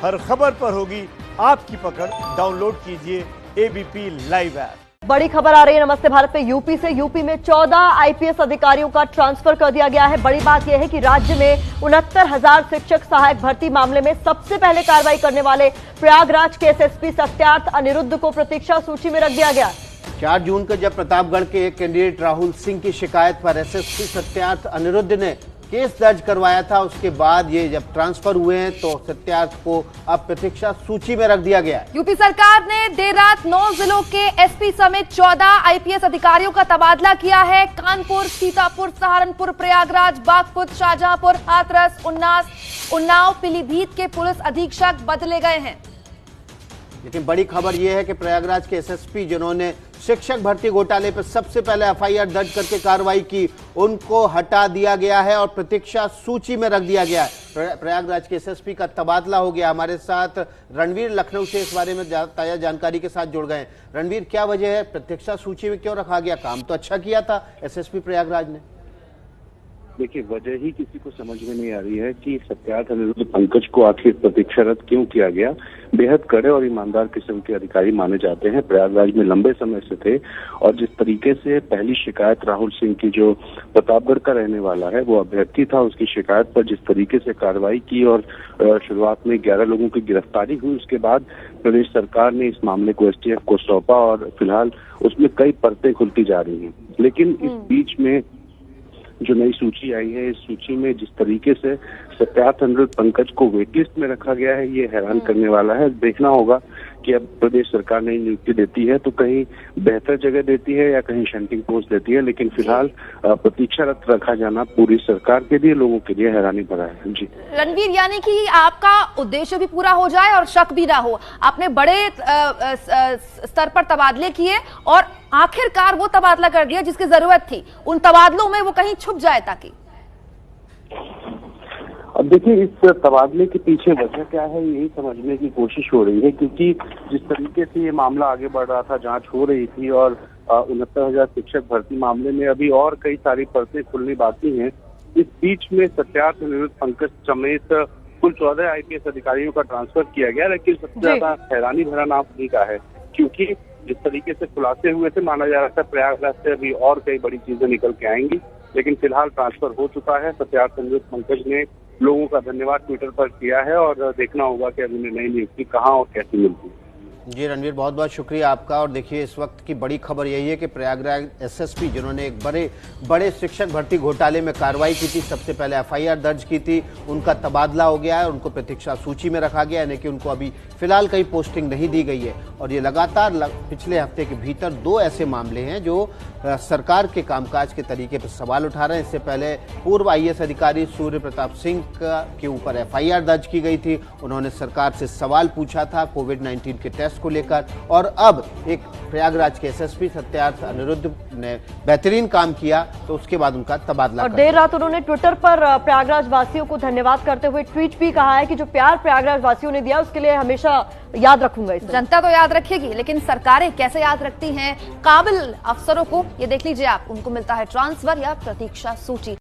हर खबर पर होगी आपकी पकड़। डाउनलोड कीजिए एबीपी लाइव ऐप। बड़ी खबर आ रही है नमस्ते भारत पे यूपी से। यूपी में 14 आईपीएस अधिकारियों का ट्रांसफर कर दिया गया है। बड़ी बात यह है कि राज्य में 69,000 शिक्षक सहायक भर्ती मामले में सबसे पहले कार्रवाई करने वाले प्रयागराज के एसएसपी सत्यार्थ अनिरुद्ध को प्रतीक्षा सूची में रख दिया गया। 4 जून को जब प्रतापगढ़ के एक कैंडिडेट राहुल सिंह की शिकायत पर एसएसपी सत्यार्थ अनिरुद्ध ने केस दर्ज करवाया था, उसके बाद ये जब ट्रांसफर हुए हैं तो सत्यार्थ को अब प्रतीक्षा सूची में रख दिया गया है। यूपी सरकार ने देर रात 9 जिलों के एसपी समेत 14 आईपीएस अधिकारियों का तबादला किया है। कानपुर, सीतापुर, सहारनपुर, प्रयागराज, बागपत, शाहजहांपुर, हाथरस, उन्नाव, पीलीभीत के पुलिस अधीक्षक बदले गए हैं। लेकिन बड़ी खबर यह है कि प्रयागराज के एसएसपी जिन्होंने शिक्षक भर्ती घोटाले पर सबसे पहले एफआईआर दर्ज करके कार्रवाई की, उनको हटा दिया गया है और प्रतीक्षा सूची में रख दिया गया है। प्रयागराज के एसएसपी का तबादला हो गया। हमारे साथ रणवीर लखनऊ से इस बारे में ताजा जानकारी के साथ जुड़ गए। रणवीर, क्या वजह है, प्रतीक्षा सूची में क्यों रखा गया? काम तो अच्छा किया था एसएसपी प्रयागराज ने। देखिए, वजह ही किसी को समझ में नहीं आ रही है कि सत्यार्थ अनिरुद्ध पंकज को आखिर प्रतीक्षारत क्यों किया गया। बेहद कड़े और ईमानदार किस्म के अधिकारी माने जाते हैं, प्रयागराज में लंबे समय से थे और जिस तरीके से पहली शिकायत राहुल सिंह की, जो प्रतापगढ़ का रहने वाला है, वो अभ्यर्थी था, उसकी शिकायत पर जिस तरीके से कार्रवाई की और शुरुआत में 11 लोगों की गिरफ्तारी हुई, उसके बाद प्रदेश सरकार ने इस मामले को एसटीएफ को सौंपा और फिलहाल उसमें कई परतें खुलती जा रही हैं। लेकिन इस बीच में जो नई सूची आई है, इस सूची में जिस तरीके से सत्यार्थ अनिरुद्ध पंकज को वेटलिस्ट में रखा गया है, ये हैरान करने वाला है। देखना होगा कि अब प्रदेश सरकार नई नियुक्ति देती है तो कहीं बेहतर जगह देती है या कहीं शंटिंग पोस्ट देती है, लेकिन फिलहाल प्रतीक्षारत रखा जाना पूरी सरकार के लिए, लोगों के लिए हैरानी भरा है। जी रणवीर, यानी कि आपका उद्देश्य भी पूरा हो जाए और शक भी ना हो। आपने बड़े स्तर पर तबादले किए और आखिरकार वो तबादला कर दिया जिसकी जरूरत थी। उन तबादलों में वो कहीं छुप जाए ताकि। अब देखिए, इस तबादले के पीछे वजह क्या है, यही समझने की कोशिश हो रही है, क्योंकि जिस तरीके से ये मामला आगे बढ़ रहा था, जांच हो रही थी और 69,000 शिक्षक भर्ती मामले में अभी और कई सारी परतें खुलनी बाकी हैं। इस बीच में सत्यार्थ अनिरुद्ध पंकज समेत कुल 14 आईपीएस अधिकारियों का ट्रांसफर किया गया। लेकिन सबसे ज्यादा हैरानी भरा नाम उन्हीं का है, क्योंकि जिस तरीके से खुलासे हुए थे, माना जा रहा था प्रयागराज से अभी और कई बड़ी चीजें निकल के आएंगी, लेकिन फिलहाल ट्रांसफर हो चुका है। सत्यार्थ अनिरुद्ध पंकज ने लोगों का धन्यवाद ट्विटर पर किया है और देखना होगा कि अभी उन्हें नई नियुक्ति कहाँ और कैसी मिलती है। जी रणवीर, बहुत बहुत शुक्रिया आपका। और देखिए, इस वक्त की बड़ी खबर यही है कि प्रयागराज एसएसपी जिन्होंने एक बड़े शिक्षक भर्ती घोटाले में कार्रवाई की थी, सबसे पहले एफआईआर दर्ज की थी, उनका तबादला हो गया है, उनको प्रतीक्षा सूची में रखा गया है, यानी कि उनको अभी फिलहाल कहीं पोस्टिंग नहीं दी गई है। और ये लगातार पिछले हफ्ते के भीतर 2 ऐसे मामले हैं जो सरकार के कामकाज के तरीके पर सवाल उठा रहे हैं। इससे पहले पूर्व आईएएस अधिकारी सूर्य प्रताप सिंह के ऊपर एफआईआर दर्ज की गई थी। उन्होंने सरकार से सवाल पूछा था कोविड-19 के टेस्ट को लेकर, और अब एक प्रयागराज के एसएसपी सत्यार्थ अनिरुद्ध ने बेहतरीन काम किया तो उसके बाद उनका तबादला। और देर रात उन्होंने ट्विटर पर प्रयागराज वासियों को धन्यवाद करते हुए ट्वीट भी कहा है कि जो प्यार प्रयागराज वासियों ने दिया उसके लिए हमेशा याद रखूंगा। जनता तो याद रखेगी, लेकिन सरकारें कैसे याद रखती हैं काबिल अफसरों को, ये देख लीजिए आप। उनको मिलता है ट्रांसफर या प्रतीक्षा सूची।